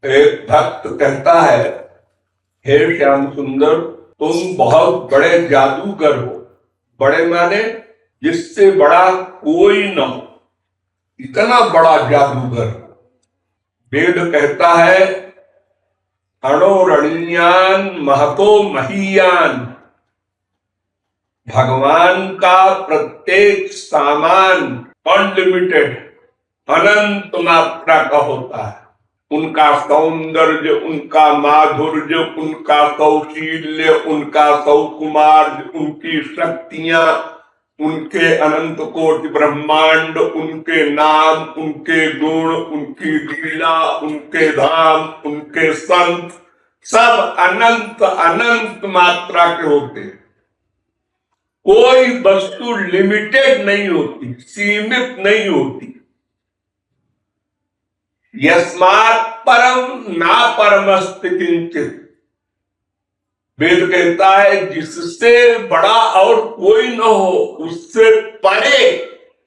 एक भक्त कहता है, हे श्याम सुंदर, तुम बहुत बड़े जादूगर हो। बड़े माने जिससे बड़ा कोई न हो, इतना बड़ा जादूगर। वेद कहता है, अणोरणीयान महतो महीयान। भगवान का प्रत्येक सामान अनलिमिटेड, अनंत मात्रा का होता है। उनका सौंदर्य, उनका माधुर्य, उनका कौशील्य, उनका सौकुमार्य, उनकी शक्तियां, उनके अनंत कोटि ब्रह्मांड, उनके नाम, उनके गुण, उनकी लीला, उनके धाम, उनके संत, सब अनंत अनंत मात्रा के होते हैं। कोई वस्तु लिमिटेड नहीं होती, सीमित नहीं होती। यस्मात् परम ना परमस्ति किंचित। वेद कहता है, जिससे बड़ा और कोई न हो, उससे परे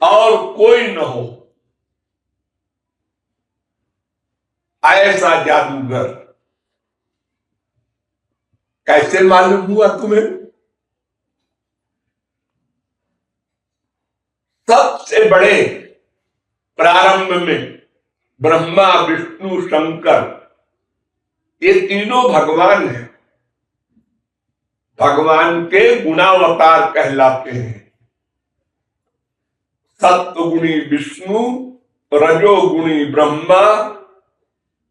और कोई न हो, ऐसा जादूगर। कैसे मालूम हुआ तुम्हें? सबसे बड़े प्रारंभ में ब्रह्मा, विष्णु, शंकर, ये तीनों भगवान हैं। भगवान के गुणावतार कहलाते हैं। सत्वगुणी विष्णु, रजोगुणी ब्रह्मा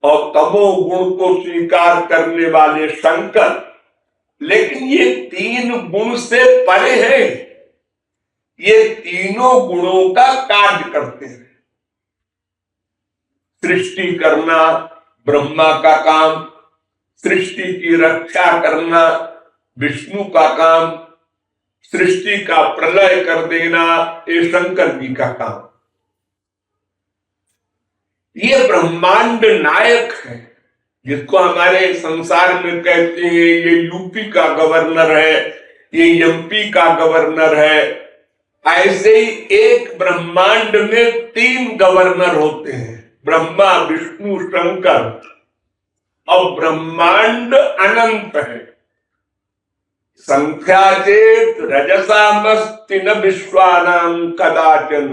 और तमोगुण को स्वीकार करने वाले शंकर। लेकिन ये तीन गुण से परे हैं। ये तीनों गुणों का कार्य करते हैं। सृष्टि करना ब्रह्मा का काम, सृष्टि की रक्षा करना विष्णु का काम, सृष्टि का प्रलय कर देना ये शंकर जी का काम। ये ब्रह्मांड नायक है, जिसको हमारे संसार में कहते हैं ये यूपी का गवर्नर है, ये एमपी का गवर्नर है। ऐसे ही एक ब्रह्मांड में तीन गवर्नर होते हैं, ब्रह्मा, विष्णु, शंकर। और ब्रह्मांड अनंत है। संख्या चेत रजसामस्ति न विश्वानां कदाचन।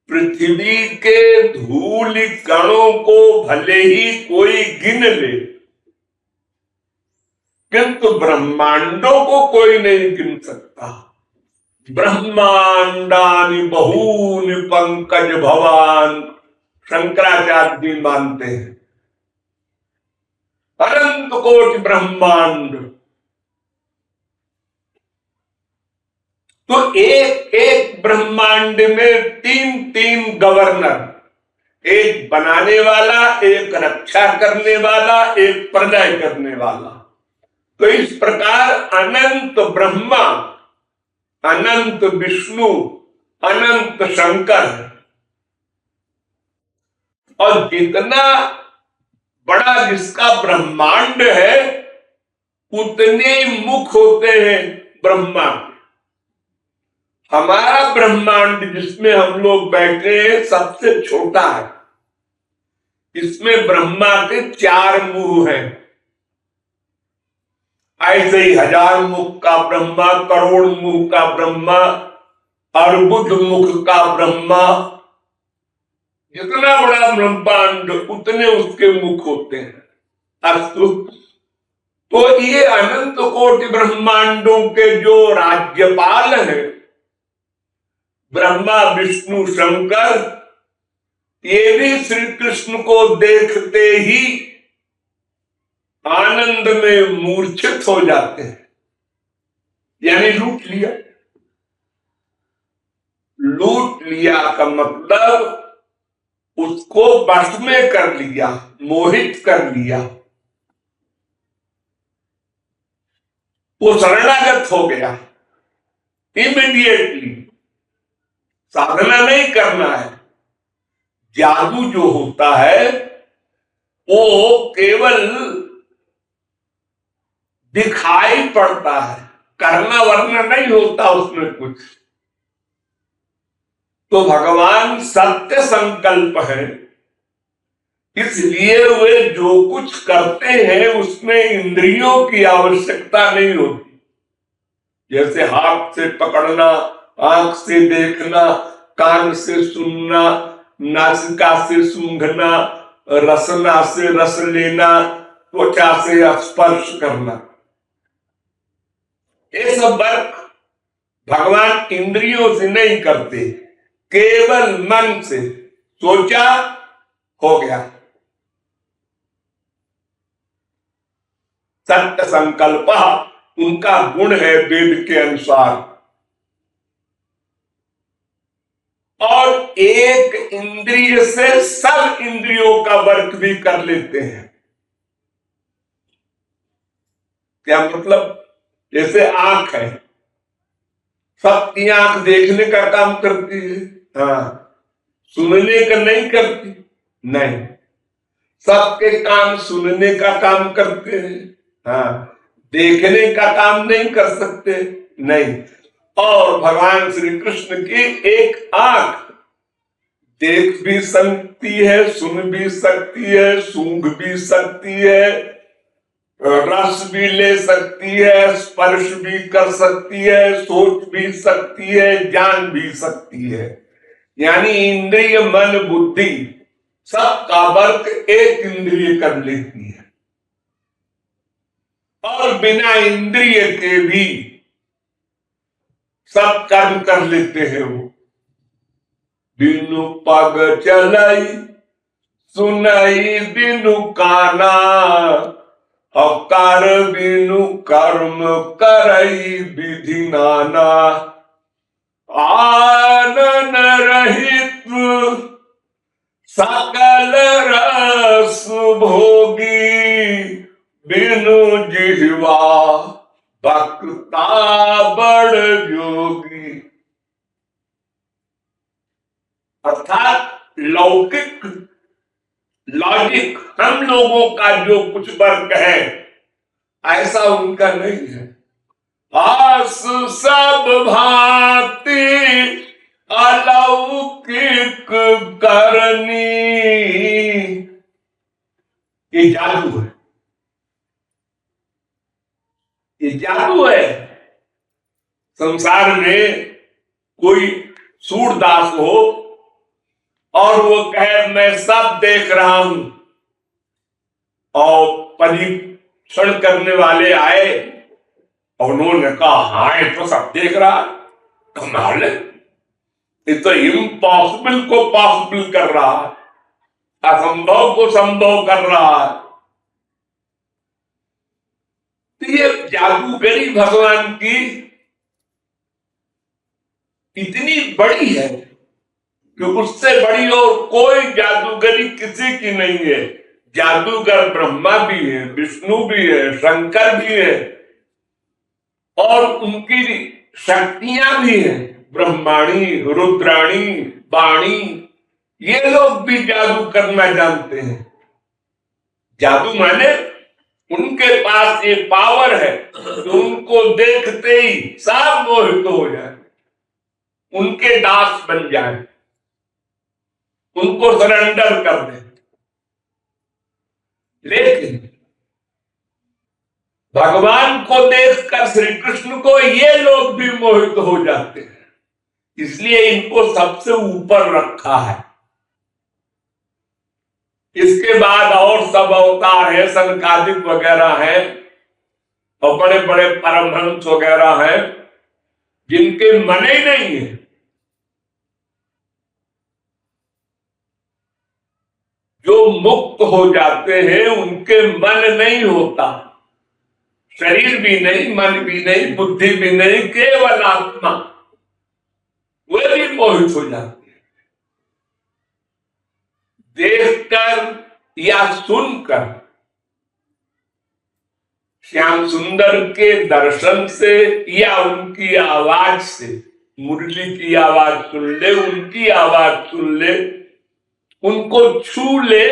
पृथ्वी के धूल कणों को भले ही कोई गिन ले, किंतु ब्रह्मांडों को कोई नहीं गिन सकता। ब्रह्मांडानि बहूनि पंकज भवान, शंकराचार्य जी मानते हैं। अनंत कोटि ब्रह्मांड। तो एक एक ब्रह्मांड में तीन तीन गवर्नर, एक बनाने वाला, एक रक्षा करने वाला, एक प्रलय करने वाला। तो इस प्रकार अनंत ब्रह्मा, अनंत विष्णु, अनंत शंकर। और जितना बड़ा जिसका ब्रह्मांड है, उतने मुख होते हैं ब्रह्मा। हमारा ब्रह्मांड जिसमें हम लोग बैठे हैं सबसे छोटा है। इसमें ब्रह्मा के 4 मुंह हैं। ऐसे ही 1000 मुख का ब्रह्मा, करोड़ मुख का ब्रह्मा, अर्बुद मुख का ब्रह्मा। जितना बड़ा ब्रह्मांड उतने उसके मुख होते हैं। अस्तु, तो ये अनंत कोटि ब्रह्मांडों के जो राज्यपाल हैं, ब्रह्मा, विष्णु, शंकर, ये भी श्री कृष्ण को देखते ही आनंद में मूर्छित हो जाते हैं। यानी लूट लिया। लूट लिया का मतलब उसको वश में कर लिया, मोहित कर लिया। वो शरणागत हो गया इमीडिएटली। साधना नहीं करना है। जादू जो होता है वो केवल दिखाई पड़ता है, करना वरना नहीं होता उसमें कुछ। तो भगवान सत्य संकल्प है। इसलिए वे जो कुछ करते हैं उसमें इंद्रियों की आवश्यकता नहीं होती। जैसे हाथ से पकड़ना, आंख से देखना, कान से सुनना, नासिका से सूंघना, रसना से रस लेना, त्वचा से स्पर्श करना, ये सब वर्क भगवान इंद्रियों से नहीं करते, केवल मन से सोचा हो गया। सत्य संकल्प उनका गुण है वेद के अनुसार। और एक इंद्रिय से सब इंद्रियों का वर्क भी कर लेते हैं। क्या मतलब? जैसे आंख है, सबकी आंख देखने का काम करती है, हाँ, सुनने का नहीं करती, नहीं। सबके कान सुनने का काम करते हैं, हाँ, देखने का काम नहीं कर सकते, नहीं। और भगवान श्री कृष्ण की एक आंख देख भी सकती है, सुन भी सकती है, सूंघ भी सकती है, रस भी ले सकती है, स्पर्श भी कर सकती है, सोच भी सकती है, जान भी सकती है। यानी इंद्रिय मन बुद्धि सबका वर्क एक इंद्रिय कर लेती है। और बिना इंद्रिय के भी सब कर्म कर लेते हैं वो। बिनु पग चलाई सुनाई बिनु काना, अकार बिनु कर्म करई विधि नाना। आनन रहित सकल रस भोगी, बिनु जिह्वा वक्ता बड़ जोगी। अर्थात लौकिक लॉजिक हम लोगों का जो कुछ वर्क है ऐसा उनका नहीं है। आस सब भांति अलौकिक करनी, ये जादू है, ये जादू है। संसार में कोई सूरदास हो और वो कहे मैं सब देख रहा हूं, और परीक्षण करने वाले आए और उन्होंने कहा हाँ ये तो सब देख रहा है, कमाल है, ये तो इम्पॉसिबल को पॉसिबल कर रहा है, असंभव को संभव कर रहा है। तो ये जादूगरी भगवान की इतनी बड़ी है कि उससे बड़ी और कोई जादूगरी किसी की नहीं है। जादूगर ब्रह्मा भी है, विष्णु भी है, शंकर भी है, और उनकी शक्तियां भी हैं, ब्रह्माणी, रुद्राणी, वाणी, ये लोग भी जादू करना जानते हैं। जादू माने उनके पास ये पावर है तो उनको देखते ही सब मोहित हो जाए, उनके दास बन जाए, उनको सरेंडर कर दे। लेकिन भगवान को देखकर श्री कृष्ण को ये लोग भी मोहित हो जाते हैं, इसलिए इनको सबसे ऊपर रखा है। इसके बाद और सब अवतार है, सनकादिक वगैरह है, और बड़े बड़े परमहंस वगैरह हैं जिनके मन ही नहीं है। जो मुक्त हो जाते हैं उनके मन नहीं होता, शरीर भी नहीं, मन भी नहीं, बुद्धि भी नहीं, केवल आत्मा, वे भी मोहित हो जाते हैं। देखकर या सुनकर, श्याम सुंदर के दर्शन से या उनकी आवाज से, मुरली की आवाज सुन ले, उनकी आवाज सुन ले, उनको छू ले,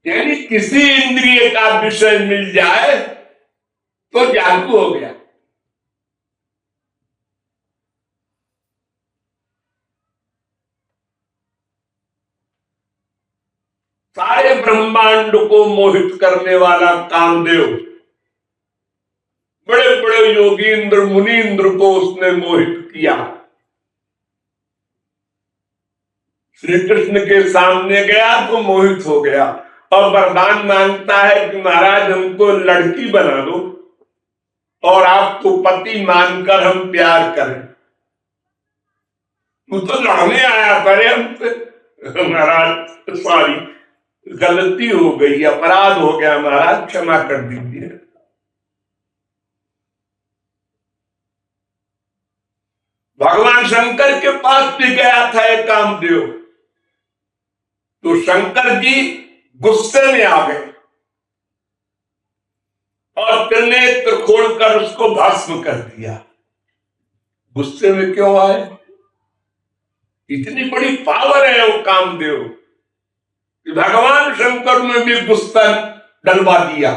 यानी किसी इंद्रिय का विषय मिल जाए तो जादू हो गया। सारे ब्रह्मांड को मोहित करने वाला कामदेव, बड़े बड़े योगींद्र मुनींद्र को उसने मोहित किया। श्री कृष्ण के सामने गया तो मोहित हो गया और वरदान मांगता है कि महाराज हमको लड़की बना दो और आपको पति मानकर हम प्यार करें। तू तो लड़ने आया करे हमसे। महाराज सॉरी, गलती हो गई, अपराध हो गया महाराज, क्षमा कर दीजिए। भगवान शंकर के पास भी गया था एक कामदेव, तो शंकर जी गुस्से में आ गए और त्रिनेत्र खोलकर उसको भस्म कर दिया। गुस्से में क्यों आए? इतनी बड़ी पावर है वो कामदेव कि भगवान शंकर में भी गुस्सा डलवा दिया।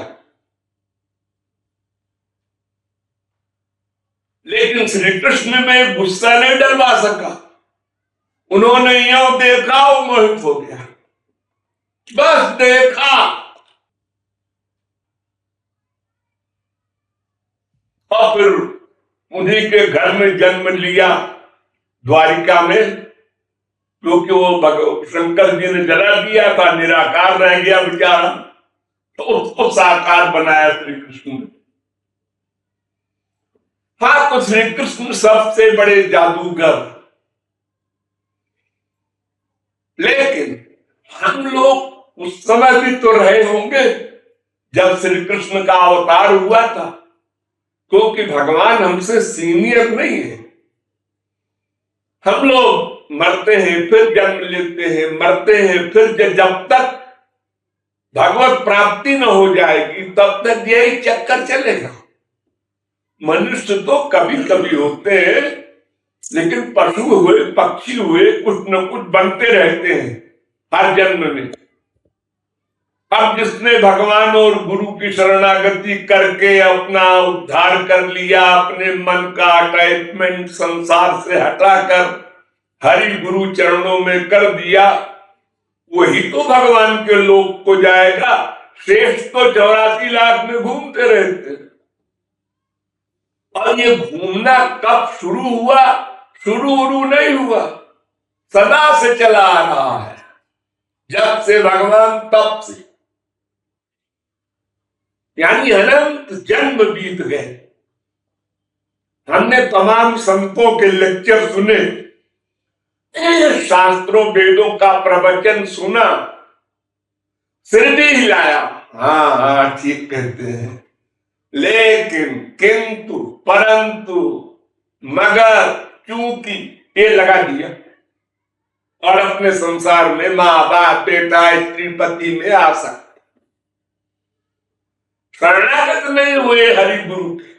लेकिन श्री कृष्ण में गुस्सा नहीं डलवा सका। उन्होंने यूं देखा, वो मोहित हो गया, बस देखा और फिर उन्हीं के घर में जन्म लिया द्वारिका में, क्योंकि वो शंकर जी ने जला दिया था, निराकार रह गया बेचारा, तो उसको साकार बनाया श्री कृष्ण ने। हाँ, तो श्री कृष्ण सबसे बड़े जादूगर, लेकिन हम लोग उस समय भी तो रहे होंगे जब श्री कृष्ण का अवतार हुआ था, क्योंकि भगवान हमसे सीनियर नहीं है। हम लोग मरते हैं फिर जन्म लेते हैं, मरते हैं फिर, जब तक भगवत प्राप्ति न हो जाएगी तब तक यही चक्कर चलेगा। मनुष्य तो कभी कभी होते हैं, लेकिन पशु हुए, पक्षी हुए, कुछ न कुछ बनते रहते हैं हर जन्म में। अब जिसने भगवान और गुरु की शरणागति करके अपना उद्धार कर लिया, अपने मन का अटैचमेंट संसार से हटाकर हरि गुरु चरणों में कर दिया, वही तो भगवान के लोक को जाएगा। शेष तो 84 लाख में घूमते रहते। और ये घूमना कब शुरू हुआ? शुरू नहीं हुआ, सदा से चला आ रहा है, जब से भगवान तब से, यानी अनंत जन्म बीत गए। हमने तमाम संतों के लेक्चर सुने, शास्त्रों वेदों का प्रवचन सुना, सिर भी हिलाया, हाँ हाँ ठीक कहते हैं, लेकिन किंतु परंतु मगर चूंकि ये लगा दिया और अपने संसार में माँ बाप बेटा स्त्री पति में आ सकते, शरणागत नहीं हुए हरि गुरु के।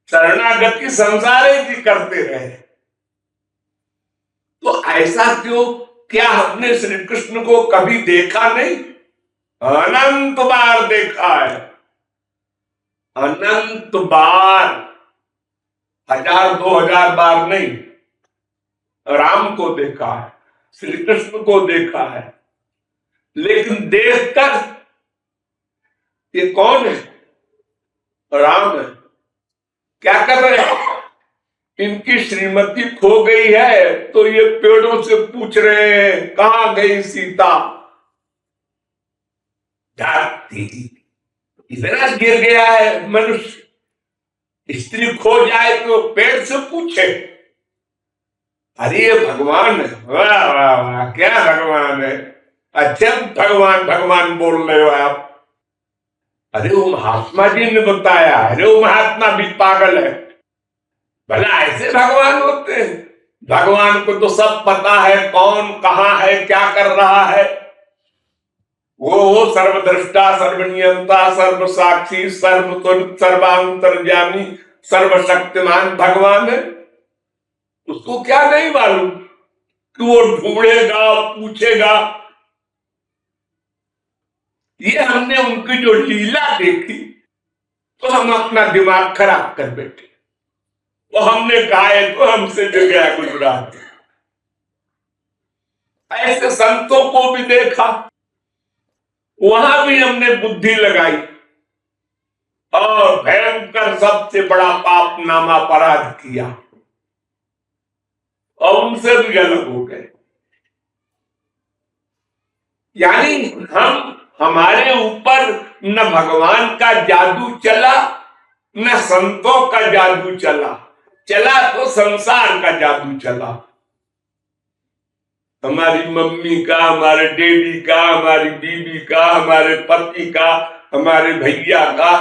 शरणागति संसारे की करते रहे। तो ऐसा क्यों? क्या हमने श्री कृष्ण को कभी देखा नहीं? अनंत बार देखा है, अनंत बार, 1000 2000 बार नहीं। राम को देखा है, श्री कृष्ण को देखा है, लेकिन देखकर ये कौन है? राम है। क्या कर रहे हैं? इनकी श्रीमती खो गई है तो ये पेड़ों से पूछ रहे हैं कहां गई सीता। जाती इतना गिर गया है मनुष्य, स्त्री खो जाए तो पेड़ से पूछे। अरे ये भगवान है, वाह वाह वाह, क्या भगवान है, अच्छा भगवान भगवान बोल रहे हो आप। अरे वो महात्मा जी ने बताया, अरे वो महात्मा भी पागल है, भला ऐसे भगवान होते हैं? भगवान को तो सब पता है, कौन कहां है, क्या कर रहा है। वो सर्वद्रष्टा, सर्वनियंता, सर्व साक्षी, सर्वतुल्य, सर्वांतर्यामी, सर्वशक्तिमान भगवान है। उसको क्या नहीं मालूम कि वो ढूंढेगा, पूछेगा। ये हमने उनकी जो लीला देखी तो हम अपना दिमाग खराब कर बैठे। वो हमने गाए तो हमसे जो गया गुजरात। ऐसे संतों को भी देखा, वहां भी हमने बुद्धि लगाई और भयंकर सबसे बड़ा पाप नामा अपराध किया और उनसे भी अलग हो गए। यानी हमारे ऊपर न भगवान का जादू चला न संतों का जादू चला, चला तो संसार का जादू चला। हमारी मम्मी का, हमारे डैडी का, हमारी बीवी का, हमारे पति का, हमारे भैया का,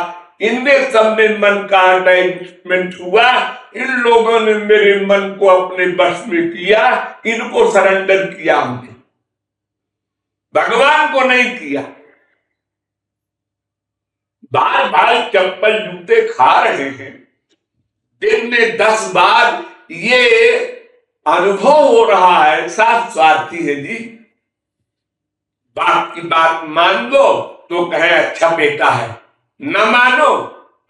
इनमें सब में मन का अटैचमेंट हुआ। इन लोगों ने मेरे मन को अपने बस में किया, इनको सरेंडर किया हमने, भगवान को नहीं किया। बार बार चप्पल जूते खा रहे हैं, दिन में 10 बार ये अनुभव हो रहा है, साफ स्वार्थी है जी। बाप की बात मान लो तो कहे अच्छा बेटा है, न मानो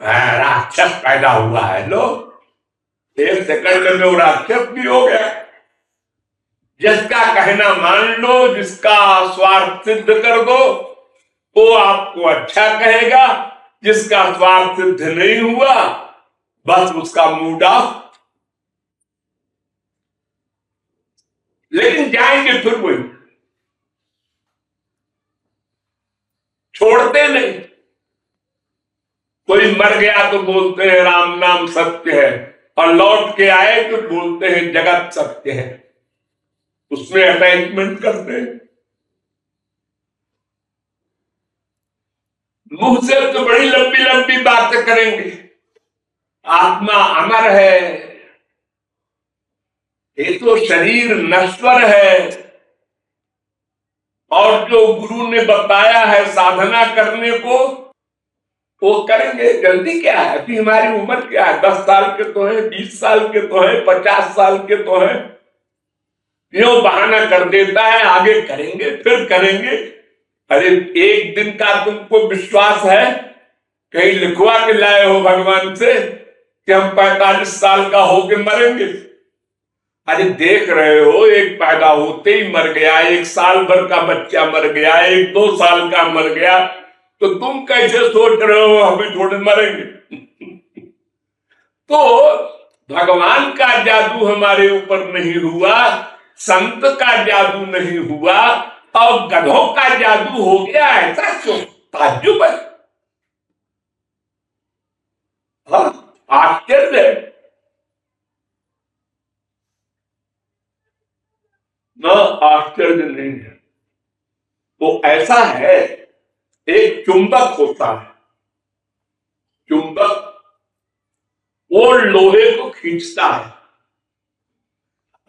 राक्षस पैदा हुआ है। लो, 1 सेकंड में वो राक्षस भी हो गया। जिसका कहना मान लो, जिसका स्वार्थ सिद्ध कर दो, वो आपको अच्छा कहेगा। जिसका स्वार्थ सिद्ध नहीं हुआ, बस उसका मूड ऑफ। लेकिन जाएंगे फिर वही, छोड़ते नहीं। कोई मर गया तो बोलते हैं राम नाम सत्य है, और लौट के आए तो बोलते हैं जगत सत्य है, उसमें अटैचमेंट करते हैं। मुंह से तो बड़ी लंबी लंबी बातें करेंगे, आत्मा अमर है, ये तो शरीर नश्वर है, और जो गुरु ने बताया है साधना करने को वो करेंगे। जल्दी क्या है, अभी हमारी उम्र क्या है, 10 साल के तो है, 20 साल के तो है, 50 साल के तो है। यो बहाना कर देता है, आगे करेंगे फिर करेंगे। अरे एक दिन का तुमको विश्वास है, कहीं लिखवा के लाए हो भगवान से कि हम 45 साल का होके मरेंगे? अरे देख रहे हो, एक पैदा होते ही मर गया, 1 साल भर का बच्चा मर गया, 1-2 साल का मर गया, तो तुम कैसे सोच रहे हो हम थोड़े मरेंगे? तो भगवान का जादू हमारे ऊपर नहीं हुआ, संत का जादू नहीं हुआ, और गधों का जादू हो गया, ऐसा क्यों? ताज्जुब है, हाँ, आश्चर्य है। न आश्चर्य नहीं है। तो ऐसा है, एक चुंबक होता है, चुंबक वो लोहे को खींचता है।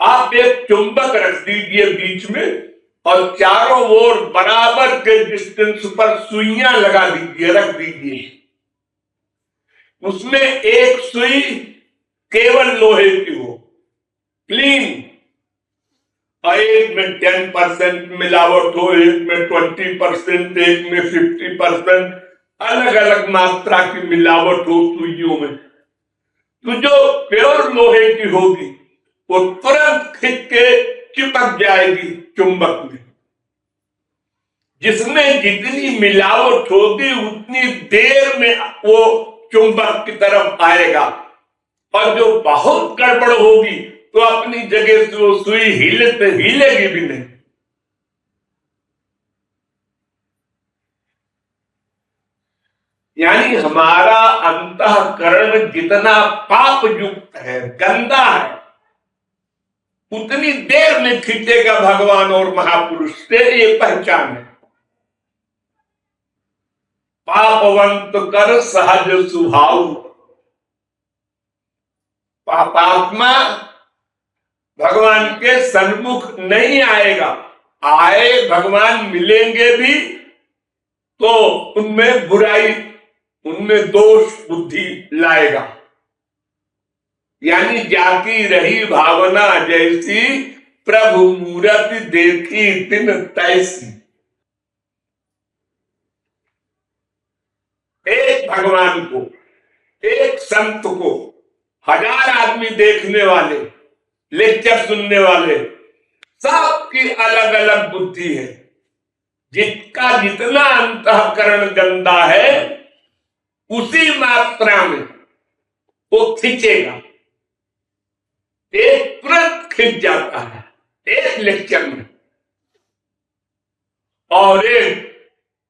आप एक चुंबक रख दीजिए बीच में, और चारों ओर बराबर के डिस्टेंस पर सुइयां लगा दीजिए, रख दीजिए। उसमें एक सुई केवल लोहे की हो, क्लीन, और एक में 10% मिलावट हो, एक में 20%, एक में 50%, अलग अलग मात्रा की मिलावट हो सुइयों में। तो जो प्योर लोहे की होगी वो तुरंत खिंच के चिपक जाएगी चुंबक में। जिसमें जितनी मिलावट होगी उतनी देर में वो चुंबक की तरफ आएगा, और जो बहुत गड़बड़ होगी तो अपनी जगह से वो सुई हिलेगी भी नहीं। यानी हमारा अंतःकरण जितना पाप युक्त है, गंदा है, उतनी देर में खींचेगा भगवान और महापुरुष से, ये पहचान है। पापवंत कर सहज स्वभाव, पापात्मा भगवान के सन्मुख नहीं आएगा, आए भगवान मिलेंगे भी तो उनमें बुराई, उनमें दोष बुद्धि लाएगा। यानी जाकी रही भावना जैसी, प्रभु मूरति देखी तिन तैसी। एक भगवान को, एक संत को 1000 आदमी देखने वाले, लेक्चर सुनने वाले, सबकी अलग अलग बुद्धि है। जिसका जितना अंतःकरण गंदा है उसी मात्रा में वो खींचेगा। एक तुरंत खिंच जाता है एक लेक्चर में, और एक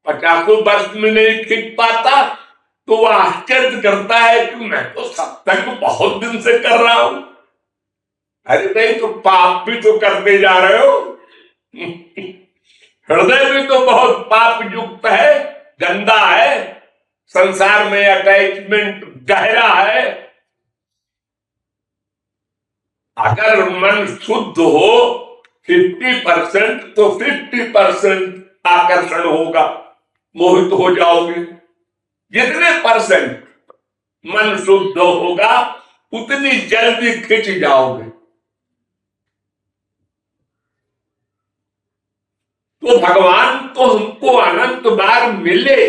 50 वर्ष में नहीं खिंच पाता तो वह आश्चर्य करता है कि मैं तो सत्संग बहुत दिन से कर रहा हूं। अरे नहीं, तो पाप भी तो करते जा रहे हो। हृदय भी तो बहुत पाप युक्त है, गंदा है, संसार में अटैचमेंट गहरा है। अगर मन शुद्ध हो 50% तो 50% आकर्षण होगा, मोहित हो जाओगे। जितने परसेंट मन शुद्ध होगा उतनी जल्दी खिंच जाओगे। तो भगवान तो हमको अनंत बार मिले,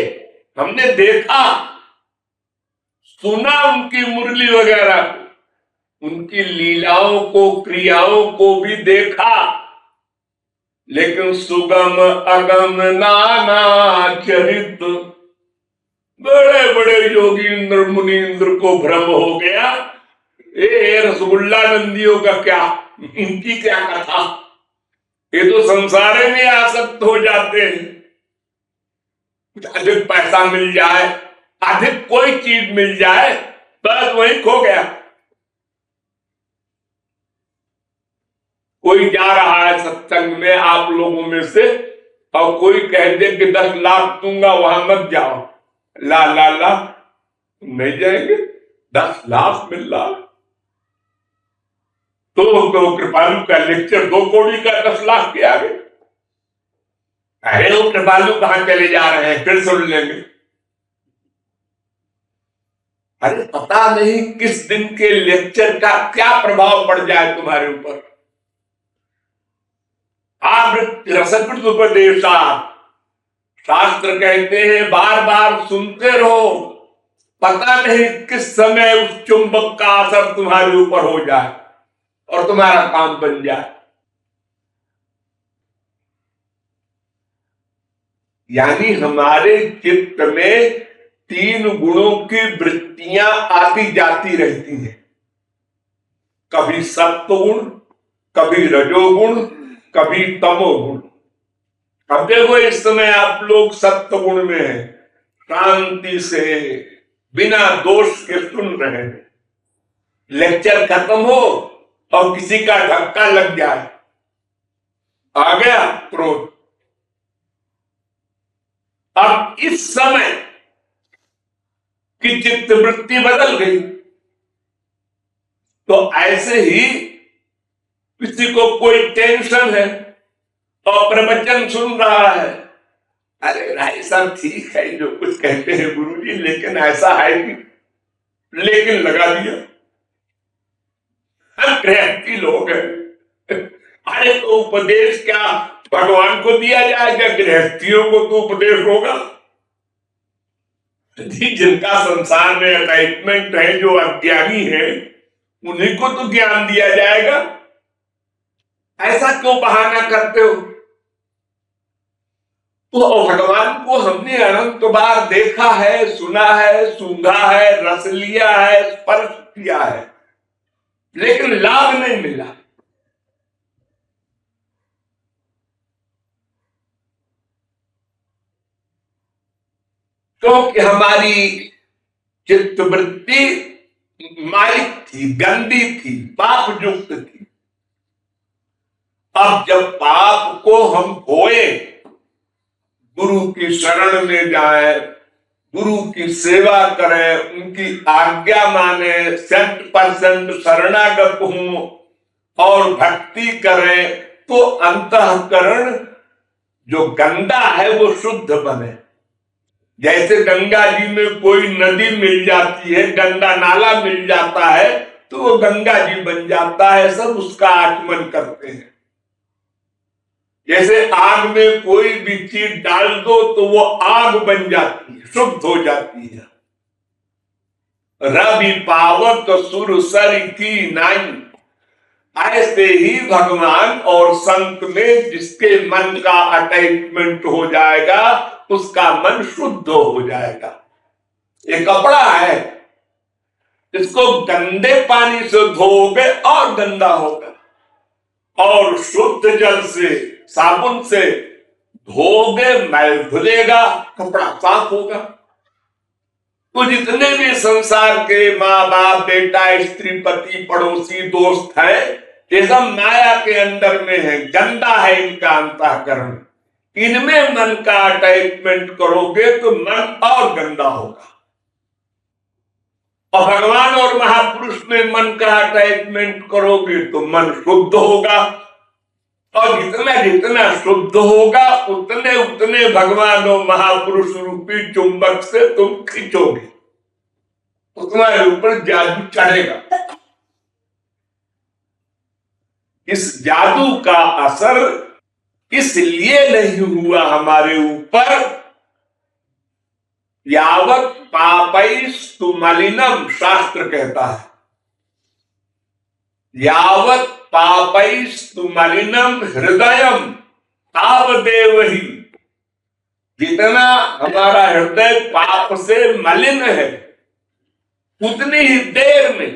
हमने देखा सुना उनकी मुरली वगैरह को, उनकी लीलाओं को क्रियाओं को भी देखा, लेकिन सुगम अगम नाना चरित बड़े बड़े योगींद्र मुनींद्र को भ्रम हो गया। ये रसगुल्ला नंदियों का क्या, इनकी क्या कथा, ये तो संसार में आसक्त हो जाते हैं। कुछ अधिक पैसा मिल जाए, अधिक कोई चीज मिल जाए, बस वही खो गया। कोई जा रहा है सत्संग में आप लोगों में से, और कोई कह दे कि 10 लाख दूंगा वहां मत जाओ, ला ला ला नहीं जाएंगे। 10 लाख मिल रहा तो कृपालु का लेक्चर 2 कौड़ी का 10 लाख के आगे। अरे वो कृपालु कहां चले जा रहे हैं, फिर सुन लेंगे। अरे पता नहीं किस दिन के लेक्चर का क्या प्रभाव पड़ जाए तुम्हारे ऊपर। रसकृत उपदेशा, शास्त्र कहते हैं बार बार सुनते रहो, पता नहीं किस समय उस चुंबक का असर तुम्हारे ऊपर हो जाए और तुम्हारा काम बन जाए। यानी हमारे चित्त में 3 गुणों की वृत्तियां आती जाती रहती हैं, कभी सत्वगुण, कभी रजोगुण, कभी तमोगुण। अब देखो इस समय आप लोग सत्वगुण में हैं, शांति से बिना दोष के सुन रहे हैं। लेक्चर खत्म हो और किसी का धक्का लग जाए, आ गया क्रोध। अब इस समय की चित्त वृत्ति बदल गई। तो ऐसे ही किसी को कोई टेंशन है और प्रवचन सुन रहा है, अरे भाई साहब ठीक है जो कुछ कहते हैं गुरुजी, लेकिन ऐसा है कि, लेकिन लगा दिया। हम गृहस्थी लोग हैं, अरे तो उपदेश क्या भगवान को दिया जाएगा, गृहस्थियों को तो उपदेश होगा। जिनका संसार में अटैचमेंट है, जो अज्ञानी है, उन्हीं को तो ज्ञान दिया जाएगा। ऐसा क्यों बहाना करते हो? तो भगवान को हमने अनंत बार देखा है, सुना है, सूंघा है, रस लिया है, स्पर्श किया है, लेकिन लाभ नहीं मिला। क्योंकि हमारी चित्तवृत्ति माइक थी, गंदी थी, पाप युक्त थी। अब जब पाप को हम धोए, गुरु की शरण में जाए, गुरु की सेवा करें, उनकी आज्ञा माने, 100% शरणागत हूं और भक्ति करें, तो अंतःकरण जो गंदा है वो शुद्ध बने। जैसे गंगा जी में कोई नदी मिल जाती है, गंगा नाला मिल जाता है, तो वो गंगा जी बन जाता है, सब उसका आचमन करते हैं। जैसे आग में कोई भी चीज डाल दो तो वो आग बन जाती है, शुद्ध हो जाती है। रवि पावक सुर सर की नाई, ऐसे ही भगवान और संत में जिसके मन का अटैचमेंट हो जाएगा उसका मन शुद्ध हो जाएगा। ये कपड़ा है, इसको गंदे पानी से धोओगे और गंदा होगा, और शुद्ध जल से साबुन से धोगे मैल धुलेगा, कपड़ा साफ होगा। तो जितने भी संसार के माँ बाप बेटा स्त्री पति पड़ोसी दोस्त हैं, ये सब माया के अंदर में है, गंदा है इनका अंतःकरण। इनमें मन का अटैचमेंट करोगे तो मन और गंदा होगा, और भगवान और महापुरुष में मन का अटैचमेंट करोगे तो मन शुद्ध होगा, और जितना जितना शुद्ध होगा उतने उतने भगवान और महापुरुष रूपी चुंबक से तुम खींचोगे, तुम्हारे ऊपर जादू चढ़ेगा। इस जादू का असर इसलिए नहीं हुआ हमारे ऊपर, यावत पापैस्तु मलिनम, शास्त्र कहता है, यावत पापैस्तु मलिनम हृदयम तावदेव ही। जितना हमारा हृदय पाप से मलिन है उतनी ही देर में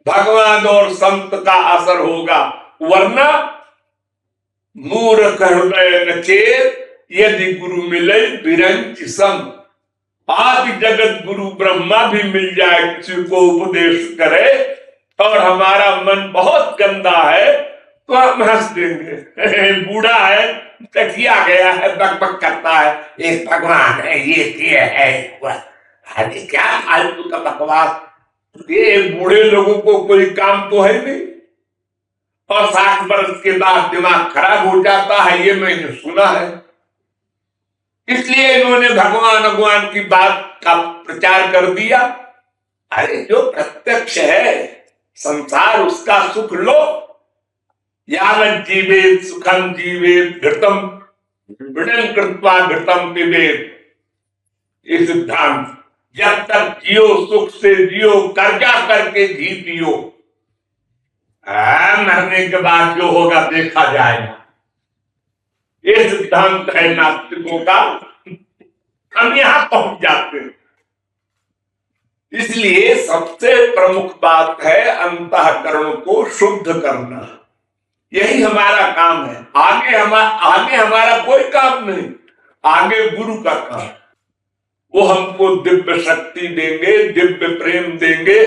भगवान और संत का असर होगा, वरना मूर्ख हृदय न चेत यदि गुरु मिले बिरंच सम। आदि जगत गुरु ब्रह्मा भी मिल जाए किसी को उपदेश करे और हमारा मन बहुत गंदा है तो हम हंस देंगे, बूढ़ा है तकिया गया है बकबक करता है, एक भगवान है ये है, अरे क्या फालतू का बकवास। ये बूढ़े लोगों को कोई काम तो है नहीं, और 60 वर्ष के बाद दिमाग खराब हो जाता है, ये मैंने सुना है। इसलिए इन्होंने भगवान की बात का प्रचार कर दिया। अरे जो प्रत्यक्ष है संसार उसका सुख लो, यावत जीवेत सुखम जीवेत घृतम विडन कृत्वा घृतम पिबेत। ये सिद्धांत, जब तक जियो सुख से जियो, कर्जा करके जी पियो, मरने के बाद जो होगा देखा जाएगा। ये सिद्धांत है नास्तिकों का, हम यहां पहुंच जाते हैं। इसलिए सबसे प्रमुख बात है अंतःकरण को शुद्ध करना, यही हमारा काम है। आगे हमारा कोई काम नहीं, आगे गुरु का काम। वो हमको दिव्य शक्ति देंगे, दिव्य प्रेम देंगे,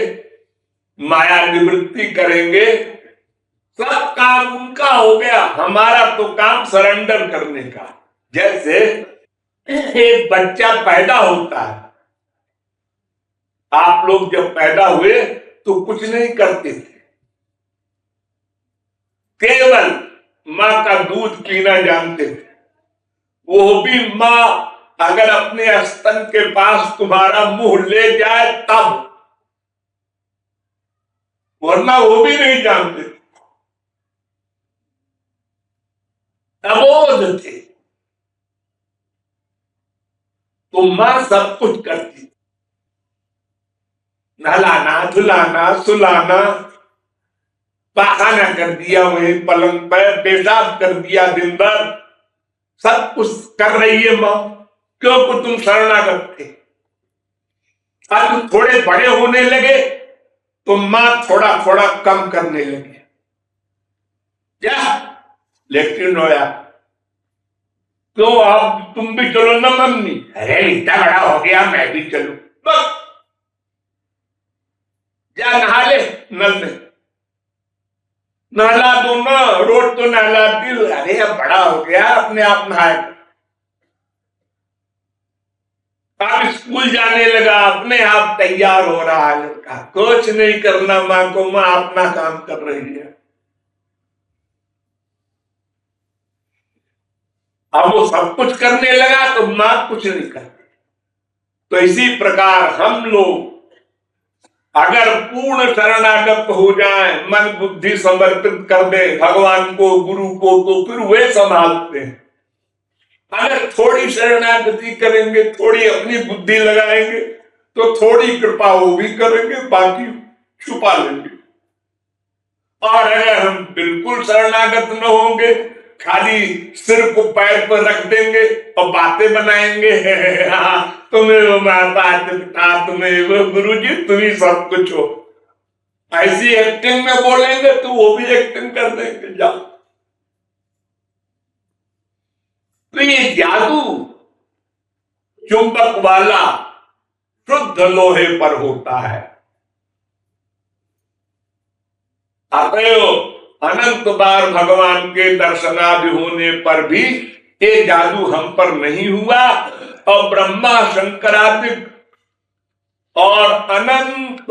माया निवृत्ति करेंगे, सब काम उनका हो गया, हमारा तो काम सरेंडर करने का। जैसे एक बच्चा पैदा होता है, आप लोग जब पैदा हुए तो कुछ नहीं करते थे, केवल मां का दूध पीना जानते थे। वो भी मां अगर अपने स्तन के पास तुम्हारा मुंह ले जाए तब, वरना वो भी नहीं जानते, अबोध थे। तो मां सब कुछ करती, नहलाना धुलाना सुलाना, पाखाना कर दिया वहीं पलंग पर, पेशाब कर दिया दिन भर, सब कुछ कर रही है मां। क्यों को तुम शरणागत थे। अब थोड़े बड़े होने लगे तो मां थोड़ा थोड़ा कम करने लगी, क्या लेकिन रोया, क्यों अब तुम भी चलो ना मम्मी। अरे इतना बड़ा हो गया मैं भी चलूं, बस जा नहा ले नल में, नहला दो ना, रोज तो नहलाती। अरे अब बड़ा हो गया अपने आप नहाए। अब स्कूल जाने लगा, अपने आप तैयार हो रहा है लड़का, कुछ नहीं करना मां को, मां अपना काम कर रही है। अब वो सब कुछ करने लगा तो मां कुछ नहीं करती। तो इसी प्रकार हम लोग अगर पूर्ण शरणागत हो जाएं, मन बुद्धि समर्पित कर दे भगवान को गुरु को, तो फिर वे संभालते हैं। अगर थोड़ी शरणागति करेंगे, थोड़ी अपनी बुद्धि लगाएंगे तो थोड़ी कृपा वो भी करेंगे, बाकी छुपा लेंगे। और अगर हम बिल्कुल शरणागत न होंगे, खाली सिर को पैर पर रख देंगे और बातें बनाएंगे, तुम्हें वो माता पिता, तुम्हें वो गुरु जी, तुम ही सब कुछ हो, ऐसी एक्टिंग में बोलेंगे तो वो भी एक्टिंग कर देंगे। जाओ। तो ये जादू चुंबक वाला शुद्ध लोहे पर होता है। अतएव अनंत बार भगवान के दर्शनादि होने पर भी ये जादू हम पर नहीं हुआ, और ब्रह्मा शंकरादिक और अनंत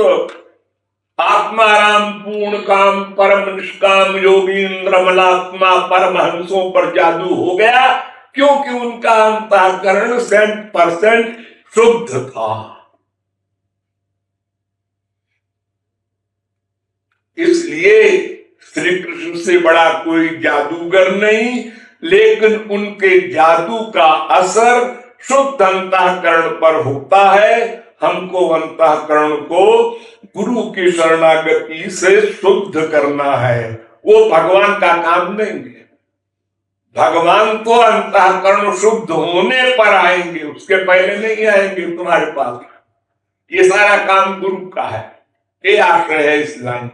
आत्माराम पूर्ण काम परम निष्काम योगी इंद्रमलात्मा परमहंसों पर जादू हो गया, क्योंकि उनका अंतःकरण 100% शुद्ध था। इसलिए श्री कृष्ण से बड़ा कोई जादूगर नहीं, लेकिन उनके जादू का असर शुद्ध अंतःकरण पर होता है। हमको अंतःकरण को गुरु की शरणागति से शुद्ध करना है, वो भगवान का काम नहीं है। भगवान तो अंतःकरण शुद्ध होने पर आएंगे, उसके पहले नहीं आएंगे तुम्हारे पास। ये सारा काम गुरु का है। ये आश्रय है इस लाइन।